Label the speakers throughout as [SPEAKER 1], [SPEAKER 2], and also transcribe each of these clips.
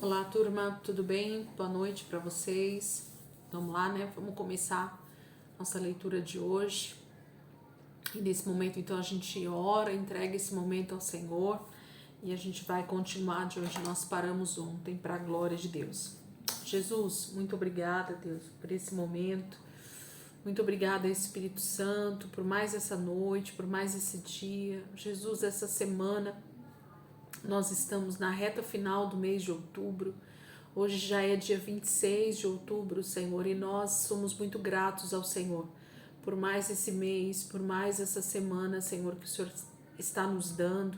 [SPEAKER 1] Olá, turma, tudo bem? Boa noite para vocês. Vamos lá, né? Vamos começar nossa leitura de hoje. E nesse momento, então, a gente ora, entrega esse momento ao Senhor e a gente vai continuar de onde nós paramos ontem, para a glória de Deus. Jesus, muito obrigada, Deus, por esse momento. Muito obrigada, Espírito Santo, por mais essa noite, por mais esse dia. Jesus, essa semana, nós estamos na reta final do mês de outubro. Hoje já é dia 26 de outubro, Senhor, e nós somos muito gratos ao Senhor por mais esse mês, por mais essa semana, Senhor, que o Senhor está nos dando,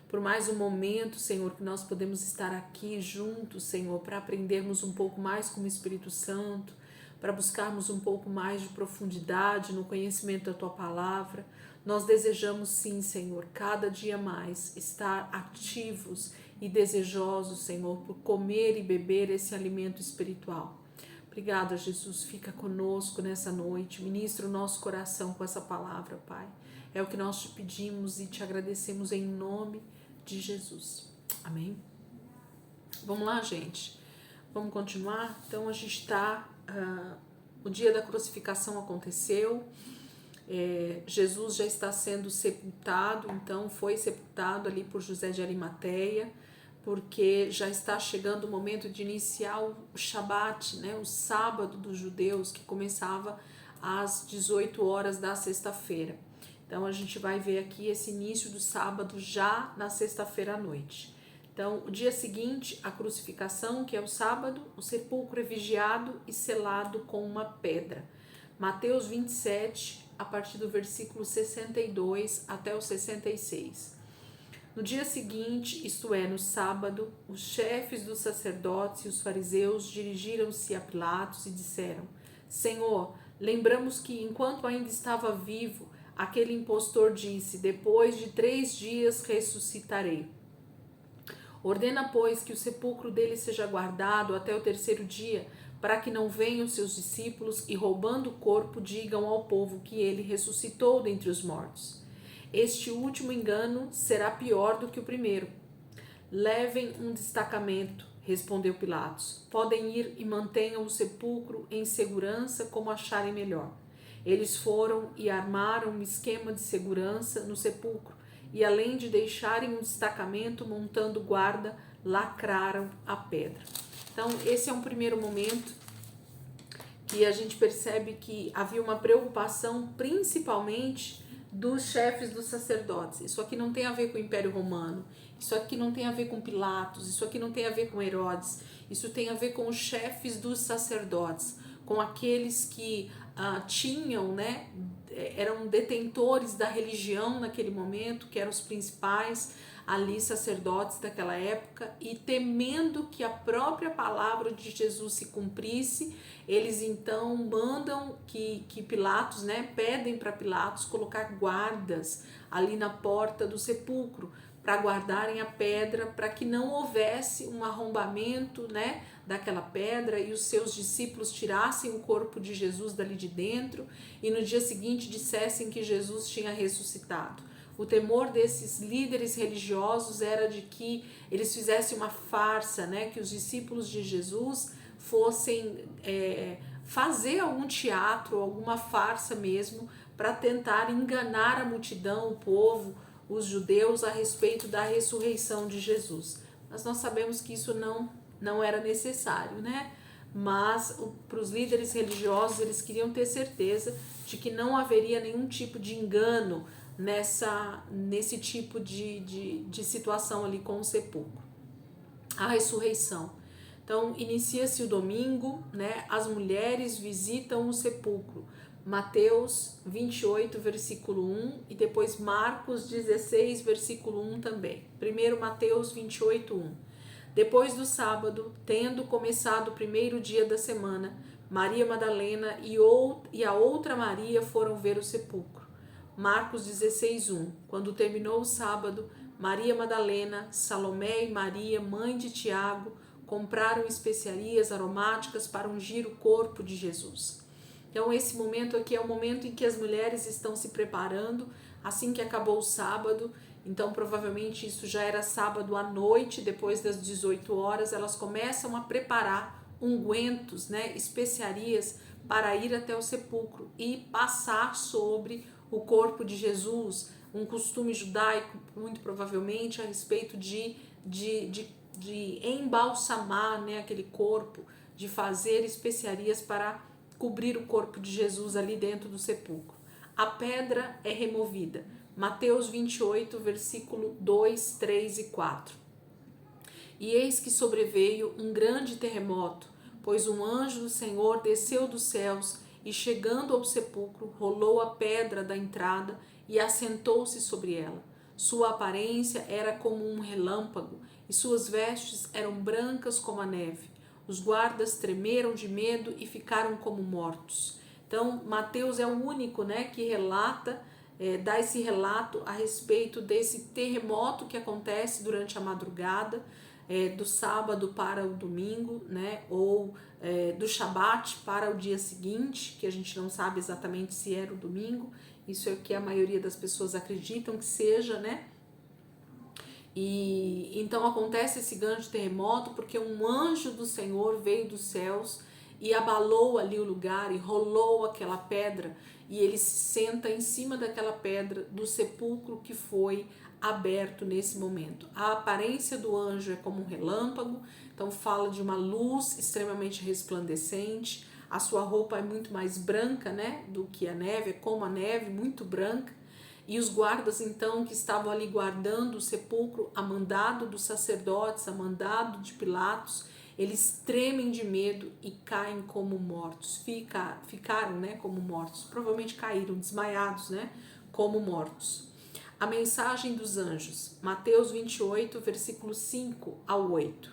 [SPEAKER 1] por mais um momento, Senhor, que nós podemos estar aqui juntos, Senhor, para aprendermos um pouco mais com o Espírito Santo, para buscarmos um pouco mais de profundidade no conhecimento da Tua Palavra. Nós desejamos sim, Senhor, cada dia mais estar ativos e desejosos, Senhor, por comer e beber esse alimento espiritual. Obrigada, Jesus. Fica conosco nessa noite. Ministra o nosso coração com essa palavra, Pai. É o que nós te pedimos e te agradecemos em nome de Jesus. Amém? Vamos lá, gente. Vamos continuar? Então, a gente está... o dia da crucificação aconteceu. Jesus já está sendo sepultado, então foi sepultado ali por José de Arimateia, porque já está chegando o momento de iniciar o Shabat, né, o sábado dos judeus, que começava às 18 horas da sexta-feira. Então a gente vai ver aqui esse início do sábado já na sexta-feira à noite. Então, o dia seguinte, a crucificação, que é o sábado, o sepulcro é vigiado e selado com uma pedra. Mateus 27, a partir do versículo 62 até o 66. No dia seguinte, isto é, no sábado, os chefes dos sacerdotes e os fariseus dirigiram-se a Pilatos e disseram: Senhor, lembramos que, enquanto ainda estava vivo, aquele impostor disse: depois de 3 dias ressuscitarei. Ordena, pois, que o sepulcro dele seja guardado até o 3º dia, para que não venham seus discípulos e, roubando o corpo, digam ao povo que ele ressuscitou dentre os mortos. Este último engano será pior do que o primeiro. Levem um destacamento, respondeu Pilatos. Podem ir e mantenham o sepulcro em segurança como acharem melhor. Eles foram e armaram um esquema de segurança no sepulcro e, além de deixarem um destacamento montando guarda, lacraram a pedra. Então, esse é um primeiro momento que a gente percebe que havia uma preocupação principalmente dos chefes dos sacerdotes. Isso aqui não tem a ver com o Império Romano, isso aqui não tem a ver com Pilatos, isso aqui não tem a ver com Herodes, isso tem a ver com os chefes dos sacerdotes, com aqueles que tinham, né, eram detentores da religião naquele momento, que eram os principais ali sacerdotes daquela época, e temendo que a própria palavra de Jesus se cumprisse, eles então mandam que Pilatos, né, pedem para Pilatos colocar guardas ali na porta do sepulcro, para guardarem a pedra, para que não houvesse um arrombamento, né, daquela pedra e os seus discípulos tirassem o corpo de Jesus dali de dentro e no dia seguinte dissessem que Jesus tinha ressuscitado. O temor desses líderes religiosos era de que eles fizessem uma farsa, né, que os discípulos de Jesus fossem fazer algum teatro, alguma farsa mesmo, para tentar enganar a multidão, o povo, os judeus a respeito da ressurreição de Jesus. Mas nós sabemos que isso não era necessário, né? Mas para os líderes religiosos, eles queriam ter certeza de que não haveria nenhum tipo de engano nesse tipo de situação ali com o sepulcro. A ressurreição. Então, inicia-se o domingo, né? As mulheres visitam o sepulcro. Mateus 28, versículo 1 e depois Marcos 16, versículo 1 também. Primeiro Mateus 28, 1. Depois do sábado, tendo começado o primeiro dia da semana, Maria Madalena e a outra Maria foram ver o sepulcro. Marcos 16, 1. Quando terminou o sábado, Maria Madalena, Salomé e Maria, mãe de Tiago, compraram especiarias aromáticas para ungir o corpo de Jesus. Então, esse momento aqui é o momento em que as mulheres estão se preparando, assim que acabou o sábado, Então provavelmente isso já era sábado à noite, depois das 18 horas, elas começam a preparar ungüentos, né, especiarias para ir até o sepulcro e passar sobre o corpo de Jesus, um costume judaico, muito provavelmente, a respeito de embalsamar, né, aquele corpo, de fazer especiarias para cobrir o corpo de Jesus ali dentro do sepulcro. A pedra é removida. Mateus 28, versículo 2, 3 e 4. E eis que sobreveio um grande terremoto, pois um anjo do Senhor desceu dos céus e, chegando ao sepulcro, rolou a pedra da entrada e assentou-se sobre ela. Sua aparência era como um relâmpago e suas vestes eram brancas como a neve. Os guardas tremeram de medo e ficaram como mortos. Então, Mateus é o único, né, que relata, dá esse relato a respeito desse terremoto que acontece durante a madrugada, do sábado para o domingo, né, ou do Shabat para o dia seguinte, que a gente não sabe exatamente se era o domingo. Isso é o que a maioria das pessoas acreditam que seja, né? E então acontece esse grande terremoto porque um anjo do Senhor veio dos céus e abalou ali o lugar e rolou aquela pedra, e ele se senta em cima daquela pedra do sepulcro que foi aberto nesse momento. A aparência do anjo é como um relâmpago, então fala de uma luz extremamente resplandecente. A sua roupa é muito mais branca, né, do que a neve, é como a neve, muito branca. E os guardas, então, que estavam ali guardando o sepulcro, a mandado dos sacerdotes, a mandado de Pilatos, eles tremem de medo e caem como mortos. Ficaram, né, como mortos. Provavelmente caíram, desmaiados, né, como mortos. A mensagem dos anjos. Mateus 28, versículo 5 ao 8.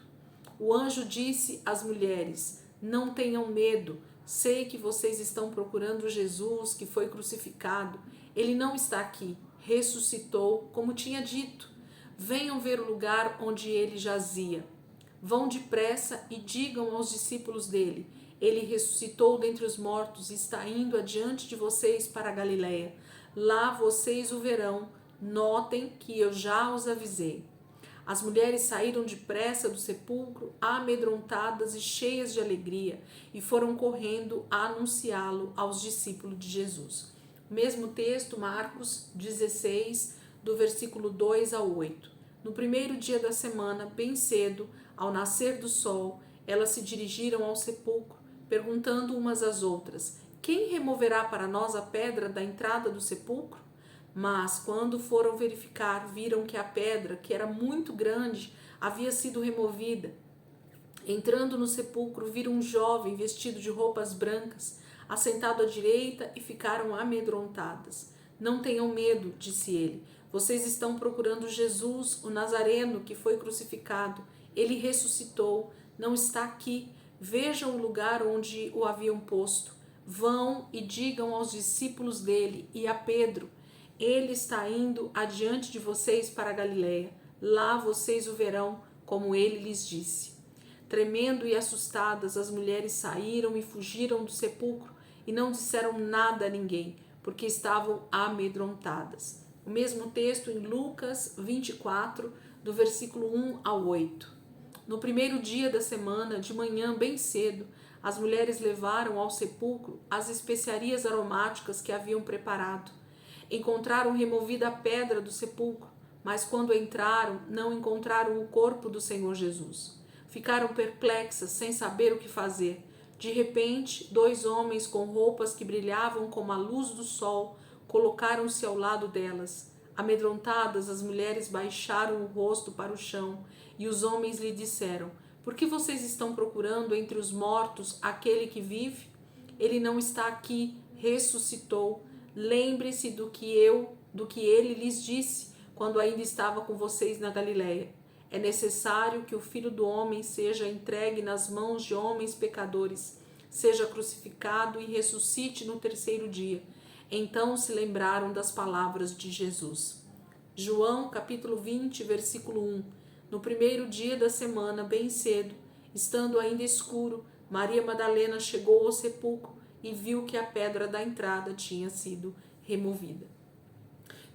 [SPEAKER 1] O anjo disse às mulheres: não tenham medo. Sei que vocês estão procurando Jesus, que foi crucificado. Ele não está aqui, ressuscitou, como tinha dito. Venham ver o lugar onde ele jazia. Vão depressa e digam aos discípulos dele: ele ressuscitou dentre os mortos e está indo adiante de vocês para a Galiléia. Lá vocês o verão. Notem que eu já os avisei. As mulheres saíram depressa do sepulcro, amedrontadas e cheias de alegria, e foram correndo a anunciá-lo aos discípulos de Jesus. O mesmo texto, Marcos 16, do versículo 2 ao 8. No primeiro dia da semana, bem cedo, ao nascer do sol, elas se dirigiram ao sepulcro, perguntando umas às outras: quem removerá para nós a pedra da entrada do sepulcro? Mas, quando foram verificar, viram que a pedra, que era muito grande, havia sido removida. Entrando no sepulcro, viram um jovem vestido de roupas brancas, assentado à direita, e ficaram amedrontadas. Não tenham medo, disse ele. Vocês estão procurando Jesus, o Nazareno, que foi crucificado. Ele ressuscitou, não está aqui. Vejam o lugar onde o haviam posto. Vão e digam aos discípulos dele e a Pedro: ele está indo adiante de vocês para a Galiléia. Lá vocês o verão, como ele lhes disse. Tremendo e assustadas, as mulheres saíram e fugiram do sepulcro e não disseram nada a ninguém, porque estavam amedrontadas. O mesmo texto em Lucas 24, do versículo 1 ao 8. No primeiro dia da semana, de manhã bem cedo, as mulheres levaram ao sepulcro as especiarias aromáticas que haviam preparado. Encontraram removida a pedra do sepulcro, mas quando entraram, não encontraram o corpo do Senhor Jesus. Ficaram perplexas, sem saber o que fazer. De repente, dois homens com roupas que brilhavam como a luz do sol colocaram-se ao lado delas. Amedrontadas, as mulheres baixaram o rosto para o chão e os homens lhe disseram: por que vocês estão procurando entre os mortos aquele que vive? Ele não está aqui, ressuscitou. Lembre-se do que ele lhes disse quando ainda estava com vocês na Galiléia. É necessário que o Filho do Homem seja entregue nas mãos de homens pecadores, seja crucificado e ressuscite no terceiro dia. Então se lembraram das palavras de Jesus. João capítulo 20, versículo 1. No primeiro dia da semana, bem cedo, estando ainda escuro, Maria Madalena chegou ao sepulcro e viu que a pedra da entrada tinha sido removida.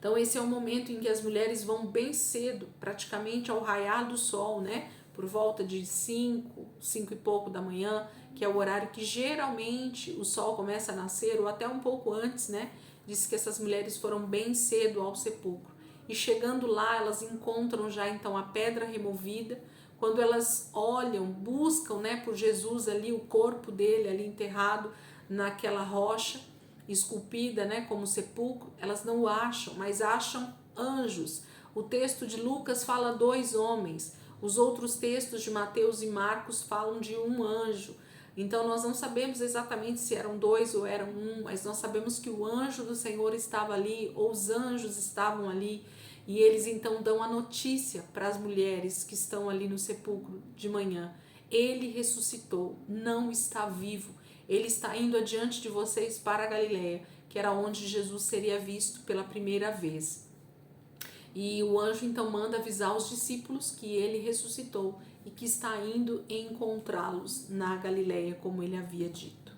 [SPEAKER 1] Então esse é o momento em que as mulheres vão bem cedo, praticamente ao raiar do sol, né? Por volta de 5 e pouco da manhã, que é o horário que geralmente o sol começa a nascer, ou até um pouco antes, né? Diz que essas mulheres foram bem cedo ao sepulcro. E chegando lá, elas encontram já então a pedra removida. Quando elas olham, buscam, né, por Jesus ali, o corpo dele ali enterrado naquela rocha esculpida, né, como sepulcro, elas não o acham, mas acham anjos. O texto de Lucas fala 2 homens. Os outros textos de Mateus e Marcos falam de um anjo. Então nós não sabemos exatamente se eram 2 ou eram 1, mas nós sabemos que o anjo do Senhor estava ali, ou os anjos estavam ali, e eles então dão a notícia para as mulheres que estão ali no sepulcro de manhã. Ele ressuscitou, não está vivo. Ele está indo adiante de vocês para a Galileia, que era onde Jesus seria visto pela primeira vez. E o anjo então manda avisar os discípulos que ele ressuscitou e que está indo encontrá-los na Galileia, como ele havia dito.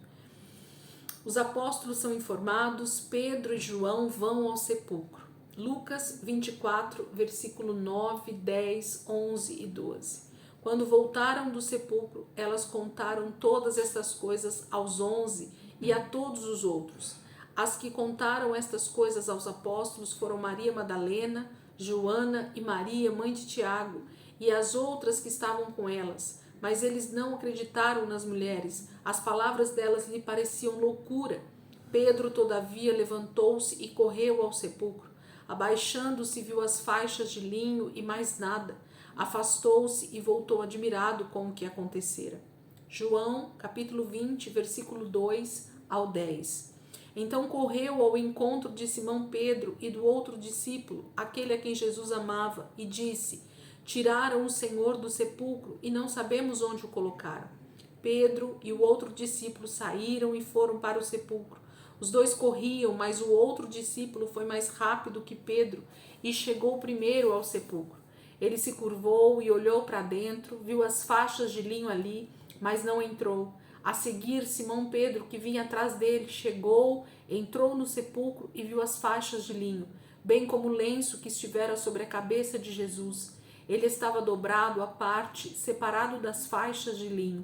[SPEAKER 1] Os apóstolos são informados, Pedro e João vão ao sepulcro. Lucas 24, versículo 9, 10, 11 e 12. Quando voltaram do sepulcro, elas contaram todas estas coisas aos 11 e a todos os outros. As que contaram estas coisas aos apóstolos foram Maria Madalena, Joana e Maria, mãe de Tiago, e as outras que estavam com elas. Mas eles não acreditaram nas mulheres. As palavras delas lhe pareciam loucura. Pedro, todavia, levantou-se e correu ao sepulcro. Abaixando-se, viu as faixas de linho e mais nada. Afastou-se e voltou admirado com o que acontecera. João, capítulo 20, versículo 2 ao 10. Então correu ao encontro de Simão Pedro e do outro discípulo, aquele a quem Jesus amava, e disse: Tiraram o Senhor do sepulcro e não sabemos onde o colocaram. Pedro e o outro discípulo saíram e foram para o sepulcro. Os 2 corriam, mas o outro discípulo foi mais rápido que Pedro e chegou primeiro ao sepulcro. Ele se curvou e olhou para dentro, viu as faixas de linho ali, mas não entrou. A seguir, Simão Pedro, que vinha atrás dele, chegou, entrou no sepulcro e viu as faixas de linho, bem como o lenço que estivera sobre a cabeça de Jesus. Ele estava dobrado à parte, separado das faixas de linho.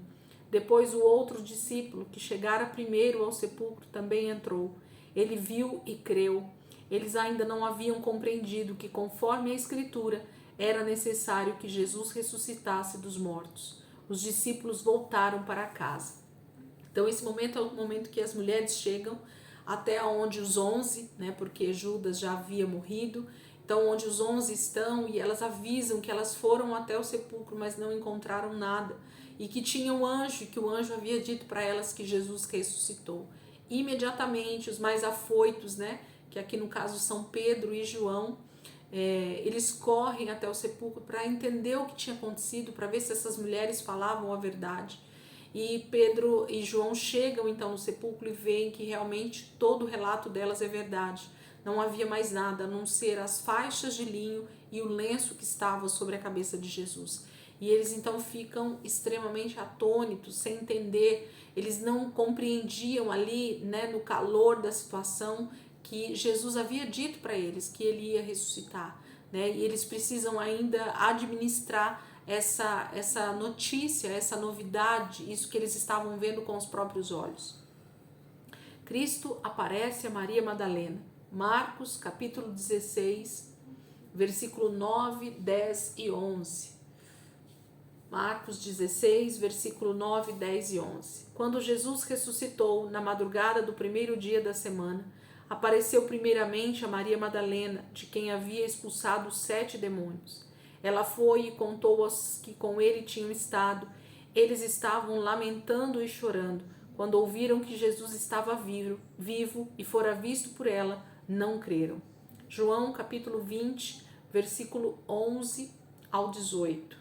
[SPEAKER 1] Depois o outro discípulo, que chegara primeiro ao sepulcro, também entrou. Ele viu e creu. Eles ainda não haviam compreendido que, conforme a Escritura, era necessário que Jesus ressuscitasse dos mortos. Os discípulos voltaram para casa. Então esse momento é o momento que as mulheres chegam até onde os 11, né, porque Judas já havia morrido, então onde os 11 estão, e elas avisam que elas foram até o sepulcro, mas não encontraram nada, e que tinha um anjo, e que o anjo havia dito para elas que Jesus ressuscitou. Imediatamente os mais afoitos, né, que aqui no caso são Pedro e João, eles correm até o sepulcro para entender o que tinha acontecido, para ver se essas mulheres falavam a verdade. E Pedro e João chegam então no sepulcro e veem que realmente todo o relato delas é verdade. Não havia mais nada a não ser as faixas de linho e o lenço que estava sobre a cabeça de Jesus. E eles então ficam extremamente atônitos, sem entender, eles não compreendiam ali, né, no calor da situação, que Jesus havia dito para eles que ele ia ressuscitar, né? E eles precisam ainda administrar essa notícia, essa novidade, isso que eles estavam vendo com os próprios olhos. Cristo aparece a Maria Madalena. Marcos capítulo 16, versículo 9, 10 e 11. Marcos 16, versículo 9, 10 e 11. Quando Jesus ressuscitou na madrugada do primeiro dia da semana, apareceu primeiramente a Maria Madalena, de quem havia expulsado 7 demônios. Ela foi e contou aos que com ele tinham estado. Eles estavam lamentando e chorando. Quando ouviram que Jesus estava vivo e fora visto por ela, não creram. João capítulo 20, versículo 11 ao 18.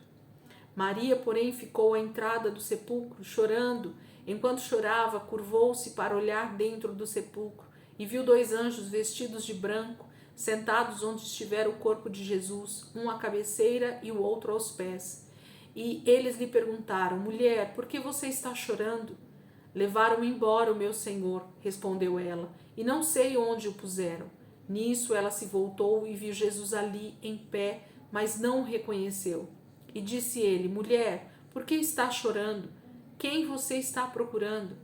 [SPEAKER 1] Maria, porém, ficou à entrada do sepulcro, chorando. Enquanto chorava, curvou-se para olhar dentro do sepulcro e viu 2 anjos vestidos de branco, sentados onde estivera o corpo de Jesus, um à cabeceira e o outro aos pés. E eles lhe perguntaram: Mulher, por que você está chorando? Levaram embora o meu Senhor, respondeu ela, e não sei onde o puseram. Nisso ela se voltou e viu Jesus ali em pé, mas não o reconheceu. E disse ele: Mulher, por que está chorando? Quem você está procurando?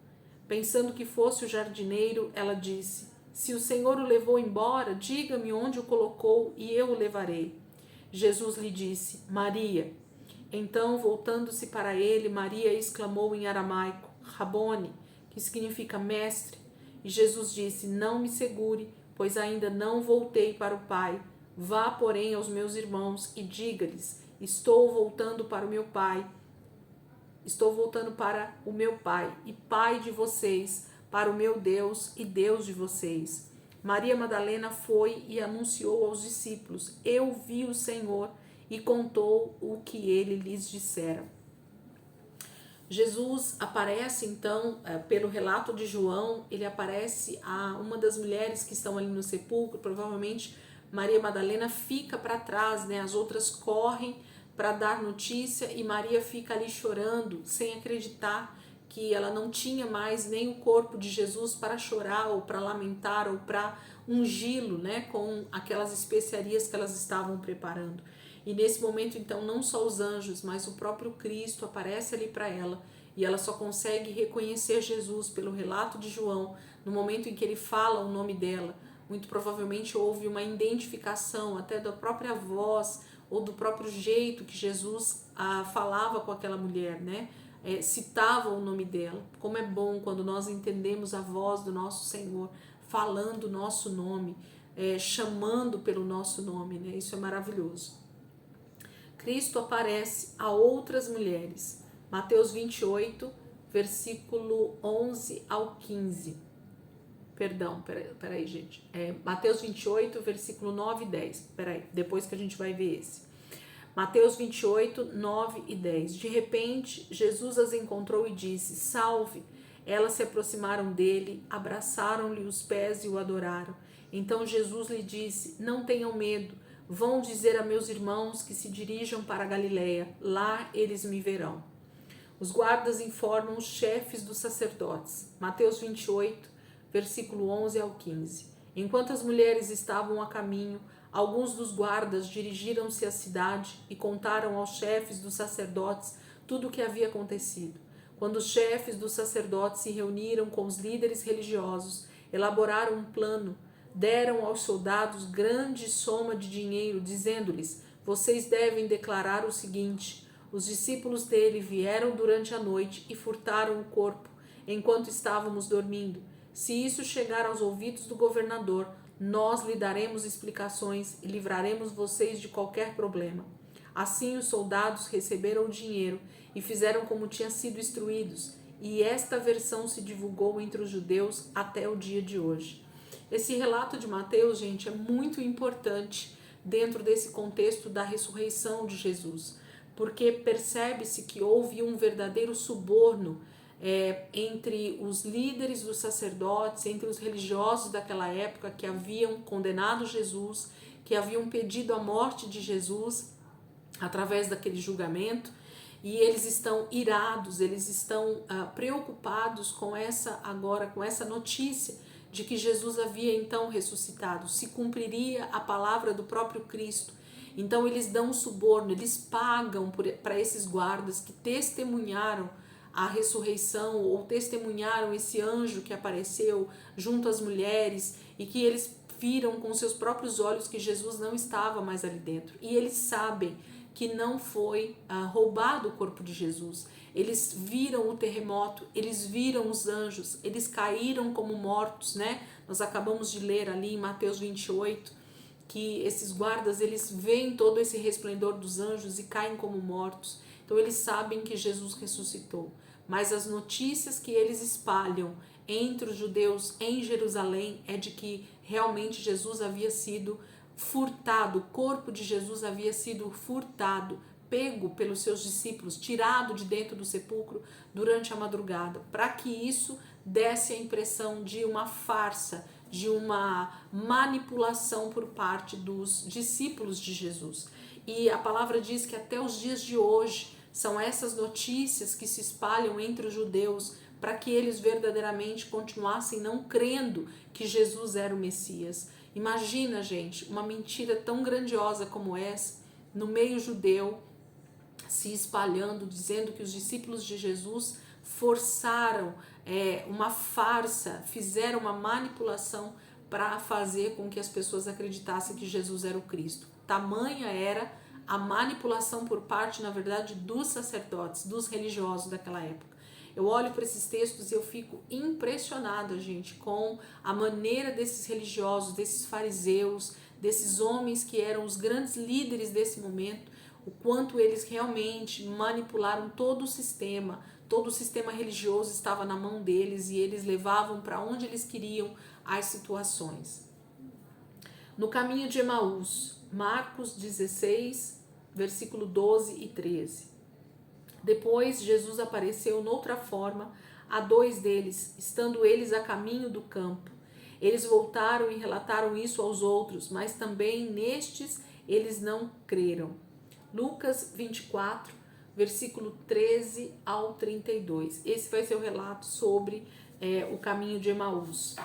[SPEAKER 1] Pensando que fosse o jardineiro, ela disse: Se o Senhor o levou embora, diga-me onde o colocou e eu o levarei. Jesus lhe disse: Maria. Então, voltando-se para ele, Maria exclamou em aramaico: Rabone, que significa mestre. E Jesus disse: Não me segure, pois ainda não voltei para o Pai. Vá, porém, aos meus irmãos e diga-lhes: Estou voltando para o meu Pai. Estou voltando para o meu Pai e Pai de vocês, para o meu Deus e Deus de vocês. Maria Madalena foi e anunciou aos discípulos: Eu vi o Senhor, e contou o que ele lhes dissera. Jesus aparece então, pelo relato de João, ele aparece a uma das mulheres que estão ali no sepulcro. Provavelmente Maria Madalena fica para trás, né? As outras correm para dar notícia e Maria fica ali chorando, sem acreditar que ela não tinha mais nem o corpo de Jesus para chorar ou para lamentar ou para ungí-lo, né, com aquelas especiarias que elas estavam preparando. E nesse momento, então, não só os anjos, mas o próprio Cristo aparece ali para ela e ela só consegue reconhecer Jesus pelo relato de João no momento em que ele fala o nome dela. Muito provavelmente houve uma identificação até da própria voz ou do próprio jeito que Jesus falava com aquela mulher, né? Citava o nome dela. Como é bom quando nós entendemos a voz do nosso Senhor falando o nosso nome, chamando pelo nosso nome, né? Isso é maravilhoso. Cristo aparece a outras mulheres. Mateus 28, versículo 11 ao 15. Perdão, peraí, gente. Mateus 28, versículo 9 e 10. Peraí, depois que a gente vai ver esse. Mateus 28, 9 e 10. De repente, Jesus as encontrou e disse: Salve! Elas se aproximaram dele, abraçaram-lhe os pés e o adoraram. Então Jesus lhe disse: Não tenham medo. Vão dizer a meus irmãos que se dirijam para a Galileia. Lá eles me verão. Os guardas informam os chefes dos sacerdotes. Mateus 28, versículo 11 ao 15. Enquanto as mulheres estavam a caminho, alguns dos guardas dirigiram-se à cidade e contaram aos chefes dos sacerdotes tudo o que havia acontecido. Quando os chefes dos sacerdotes se reuniram com os líderes religiosos, elaboraram um plano, deram aos soldados grande soma de dinheiro, dizendo-lhes: Vocês devem declarar o seguinte: os discípulos dele vieram durante a noite e furtaram o corpo, enquanto estávamos dormindo. Se isso chegar aos ouvidos do governador, nós lhe daremos explicações e livraremos vocês de qualquer problema. Assim os soldados receberam o dinheiro e fizeram como tinha sido instruídos, e esta versão se divulgou entre os judeus até o dia de hoje. Esse relato de Mateus, gente, é muito importante dentro desse contexto da ressurreição de Jesus, porque percebe-se que houve um verdadeiro suborno entre os líderes dos sacerdotes, entre os religiosos daquela época que haviam condenado Jesus, que haviam pedido a morte de Jesus através daquele julgamento, e eles estão irados, eles estão preocupados com essa notícia de que Jesus havia então ressuscitado, se cumpriria a palavra do próprio Cristo. Então eles dão um suborno, eles pagam para esses guardas que testemunharam a ressurreição ou testemunharam esse anjo que apareceu junto às mulheres e que eles viram com seus próprios olhos que Jesus não estava mais ali dentro. E eles sabem que não foi roubado o corpo de Jesus. Eles viram o terremoto, eles viram os anjos, eles caíram como mortos, né? Nós acabamos de ler ali em Mateus 28 que esses guardas, eles veem todo esse resplendor dos anjos e caem como mortos. Então eles sabem que Jesus ressuscitou. Mas as notícias que eles espalham entre os judeus em Jerusalém é de que realmente Jesus havia sido furtado, o corpo de Jesus havia sido furtado, pego pelos seus discípulos, tirado de dentro do sepulcro durante a madrugada, para que isso desse a impressão de uma farsa, de uma manipulação por parte dos discípulos de Jesus. E a palavra diz que até os dias de hoje são essas notícias que se espalham entre os judeus para que eles verdadeiramente continuassem não crendo que Jesus era o Messias. Imagina, gente, uma mentira tão grandiosa como essa, no meio judeu, se espalhando, dizendo que os discípulos de Jesus forçaram uma farsa, fizeram uma manipulação para fazer com que as pessoas acreditassem que Jesus era o Cristo. Tamanha era a manipulação por parte, na verdade, dos sacerdotes, dos religiosos daquela época. Eu olho para esses textos e eu fico impressionada, gente, com a maneira desses religiosos, desses fariseus, desses homens que eram os grandes líderes desse momento, o quanto eles realmente manipularam todo o sistema religioso estava na mão deles e eles levavam para onde eles queriam as situações. No caminho de Emaús, Marcos 16, versículo 12 e 13. Depois Jesus apareceu noutra forma a dois deles, estando eles a caminho do campo. Eles voltaram e relataram isso aos outros, mas também nestes eles não creram. Lucas 24, versículo 13 ao 32. Esse vai ser o relato sobre o caminho de Emaús.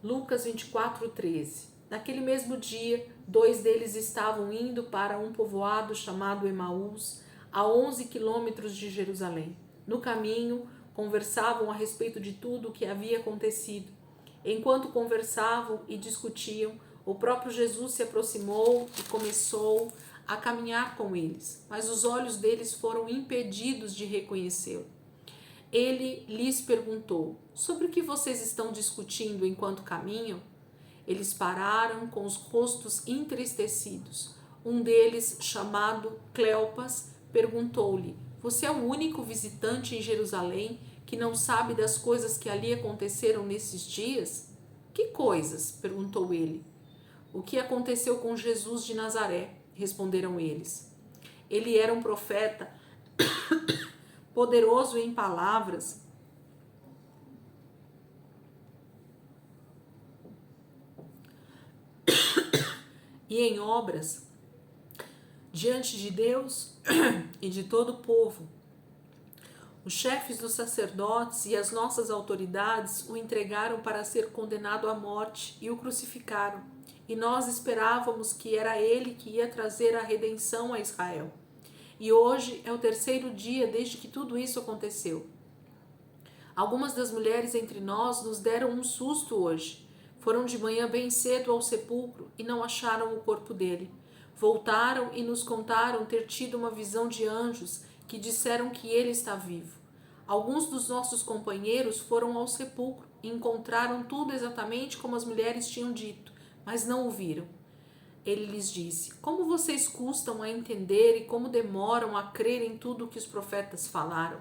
[SPEAKER 1] Lucas 24, 13. Naquele mesmo dia, dois deles estavam indo para um povoado chamado Emaús, a 11 quilômetros de Jerusalém. No caminho, conversavam a respeito de tudo o que havia acontecido. Enquanto conversavam e discutiam, o próprio Jesus se aproximou e começou a caminhar com eles, mas os olhos deles foram impedidos de reconhecê-lo. Ele lhes perguntou: sobre o que vocês estão discutindo enquanto caminham? Eles pararam com os rostos entristecidos. Um deles, chamado Cleopas, perguntou-lhe: você é o único visitante em Jerusalém que não sabe das coisas que ali aconteceram nesses dias? Que coisas? Perguntou ele. O que aconteceu com Jesus de Nazaré? Responderam eles. Ele era um profeta, poderoso em palavras e em obras diante de Deus e de todo o povo. Os chefes dos sacerdotes e as nossas autoridades o entregaram para ser condenado à morte e o crucificaram. E nós esperávamos que era ele que ia trazer a redenção a Israel. E hoje é o terceiro dia desde que tudo isso aconteceu. Algumas das mulheres entre nós nos deram um susto hoje. Foram de manhã bem cedo ao sepulcro e não acharam o corpo dele. Voltaram e nos contaram ter tido uma visão de anjos que disseram que ele está vivo. Alguns dos nossos companheiros foram ao sepulcro e encontraram tudo exatamente como as mulheres tinham dito, mas não o viram. Ele lhes disse: como vocês custam a entender e como demoram a crer em tudo o que os profetas falaram?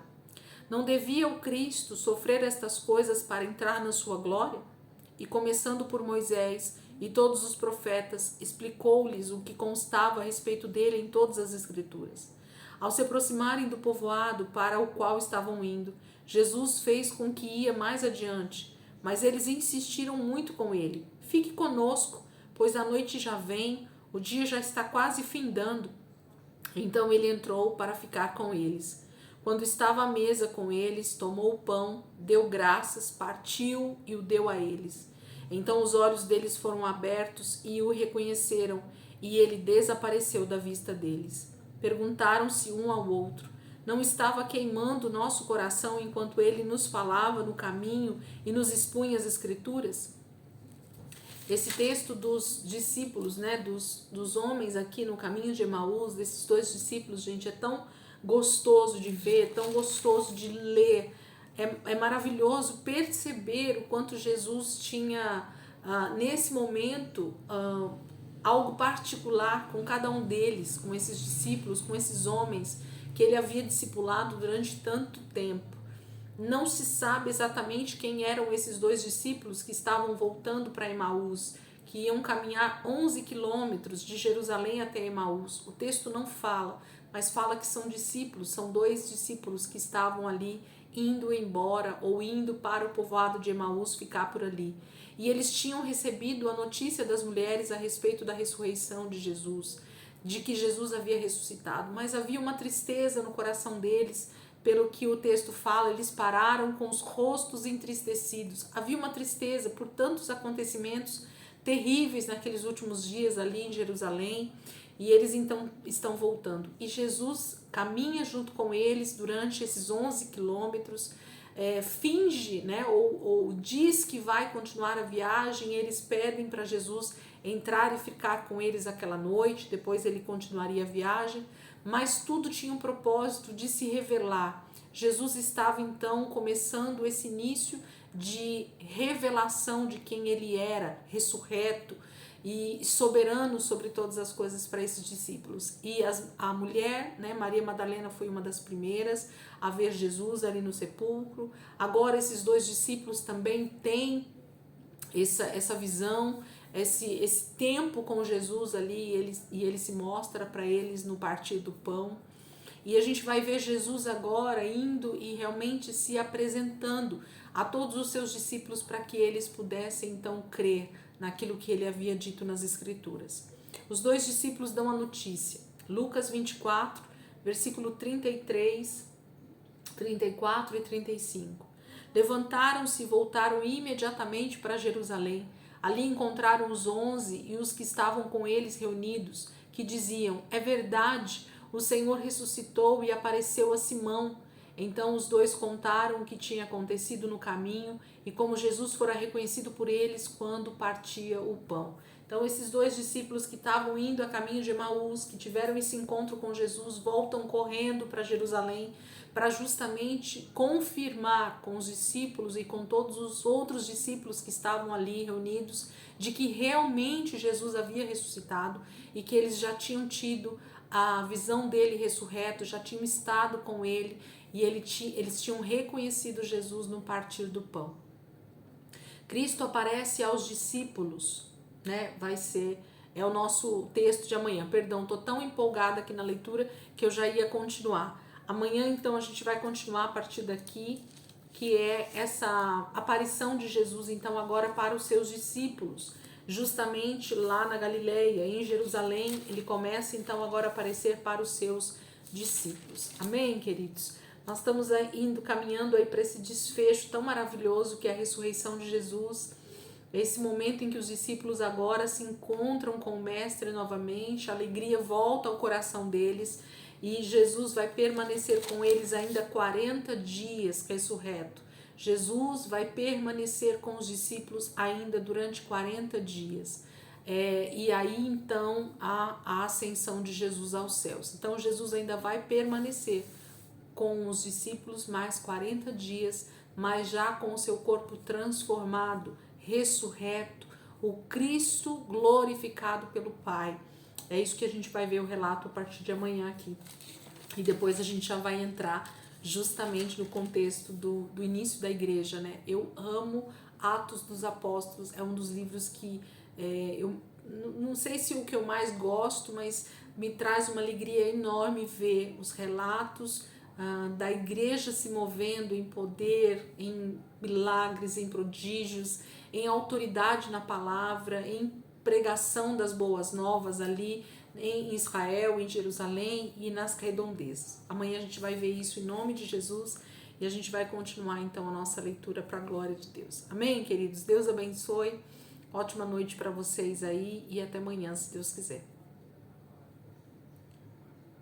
[SPEAKER 1] Não devia o Cristo sofrer estas coisas para entrar na sua glória? E começando por Moisés e todos os profetas, explicou-lhes o que constava a respeito dele em todas as Escrituras. Ao se aproximarem do povoado para o qual estavam indo, Jesus fez com que ia mais adiante, mas eles insistiram muito com ele: fique conosco, pois a noite já vem, o dia já está quase findando. Então ele entrou para ficar com eles. Quando estava à mesa com eles, tomou o pão, deu graças, partiu e o deu a eles. Então os olhos deles foram abertos e o reconheceram, e ele desapareceu da vista deles. Perguntaram-se um ao outro: não estava queimando nosso coração enquanto ele nos falava no caminho e nos expunha as Escrituras? Esse texto dos discípulos, dos homens aqui no caminho de Emaús, desses dois discípulos, gente, é tão gostoso de ver, tão gostoso de ler. É maravilhoso perceber o quanto Jesus tinha, nesse momento, algo particular com cada um deles, com esses discípulos, com esses homens que ele havia discipulado durante tanto tempo. Não se sabe exatamente quem eram esses dois discípulos que estavam voltando para Emaús, que iam caminhar 11 quilômetros de Jerusalém até Emaús. O texto não fala, mas fala que são discípulos, são dois discípulos que estavam ali indo embora ou indo para o povoado de Emaús ficar por ali. E eles tinham recebido a notícia das mulheres a respeito da ressurreição de Jesus, de que Jesus havia ressuscitado, mas havia uma tristeza no coração deles. Pelo que o texto fala, eles pararam com os rostos entristecidos. Havia uma tristeza por tantos acontecimentos terríveis naqueles últimos dias ali em Jerusalém, e eles então estão voltando. E Jesus caminha junto com eles durante esses 11 quilômetros, finge, né, ou diz que vai continuar a viagem. Eles pedem para Jesus entrar e ficar com eles aquela noite, depois ele continuaria a viagem, mas tudo tinha um propósito de se revelar. Jesus estava então começando esse início de revelação de quem ele era, ressurreto e soberano sobre todas as coisas para esses discípulos. E a mulher, né, Maria Madalena, foi uma das primeiras a ver Jesus ali no sepulcro. Agora esses dois discípulos também têm essa visão, esse tempo com Jesus ali, e ele se mostra para eles no partir do pão. E a gente vai ver Jesus agora indo e realmente se apresentando a todos os seus discípulos para que eles pudessem então crer naquilo que ele havia dito nas Escrituras. Os dois discípulos dão a notícia. Lucas 24, versículo 33, 34 e 35. Levantaram-se e voltaram imediatamente para Jerusalém. Ali encontraram os 11 e os que estavam com eles reunidos, que diziam: é verdade, o Senhor ressuscitou e apareceu a Simão. Então os dois contaram o que tinha acontecido no caminho e como Jesus fora reconhecido por eles quando partia o pão. Então esses dois discípulos que estavam indo a caminho de Emaús, que tiveram esse encontro com Jesus, voltam correndo para Jerusalém para justamente confirmar com os discípulos e com todos os outros discípulos que estavam ali reunidos de que realmente Jesus havia ressuscitado e que eles já tinham tido a visão dele ressurreto, já tinham estado com ele e eles tinham reconhecido Jesus no partir do pão. Cristo aparece aos discípulos, né? É o nosso texto de amanhã. Perdão, estou tão empolgada aqui na leitura que eu já ia continuar. Amanhã, então, a gente vai continuar a partir daqui, que é essa aparição de Jesus, então, agora para os seus discípulos, justamente lá na Galileia, em Jerusalém. Ele começa, então, agora a aparecer para os seus discípulos. Amém, queridos? Nós estamos caminhando aí para esse desfecho tão maravilhoso que é a ressurreição de Jesus. Esse momento em que os discípulos agora se encontram com o Mestre novamente, a alegria volta ao coração deles e Jesus vai permanecer com eles ainda 40 dias ressurreto. Jesus vai permanecer com os discípulos ainda durante 40 dias. E aí então a ascensão de Jesus aos céus. Então Jesus ainda vai permanecer com os discípulos mais 40 dias, mas já com o seu corpo transformado, ressurreto, o Cristo glorificado pelo Pai. É isso que a gente vai ver o relato a partir de amanhã aqui. E depois a gente já vai entrar justamente no contexto do início da igreja, né? Eu amo Atos dos Apóstolos, é um dos livros que eu não sei se o que eu mais gosto, mas me traz uma alegria enorme ver os relatos da igreja se movendo em poder, em milagres, em prodígios, em autoridade na palavra, em pregação das boas novas ali em Israel, em Jerusalém e nas redondezas. Amanhã a gente vai ver isso em nome de Jesus e a gente vai continuar então a nossa leitura para a glória de Deus. Amém, queridos? Deus abençoe. Ótima noite para vocês aí e até amanhã, se Deus quiser.